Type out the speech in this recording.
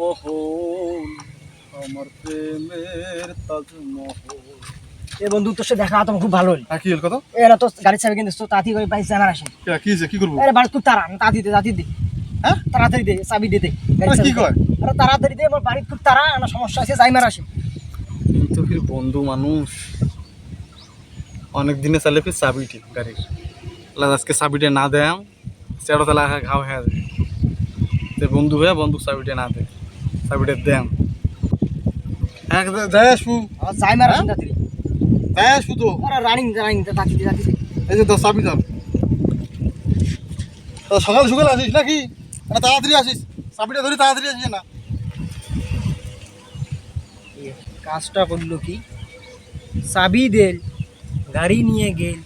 তাজমহল, আমার প্রেমের তাজমহল। এ বন্ধু তোর সাথে দেখা তোমার খুব ভালো হল। কি হল কথা? এরা তো গাড়ির চাবি কিন্তু তাড়াতাড়ি করে বাইক জানার আসে। কি হয়েছে, কি করবো? আরে বাড়ি খুব তাড়াতাড়ি দে হ্যাঁ তাড়াতাড়ি দে চাবি দে দে। কি কয়? আরে তাড়াতাড়ি দে, আমার বাড়ি খুব তাড়া, আমার সমস্যা আছে, যাই মার আসে। তুমি তো ফির বন্ধু মানুষ, অনেক দিনে চালে ফির চাবিটি গাড়ির আজকে চাবিটা না দেয় চেড়ো তালা ঘাও হয়ে যাবে। যে বন্ধু হয়ে বন্ধু চাবিটা না দেয়, চাবিটা দেন। হ্যাঁ যাই আসবো, যাই মার আসে তাড়াতাড়ি। যাই আসবো তো। আরে রানিং তাড়াতাড়ি। এই যে তো চাবি ধর। সকাল সকাল আসিস নাকি? তাড়াতাড়ি আসিস, চাবিটা ধরি তাড়াতাড়ি আসিস না। কাজটা করলো কি, চাবি দেল, গাড়ি নিয়ে গেল,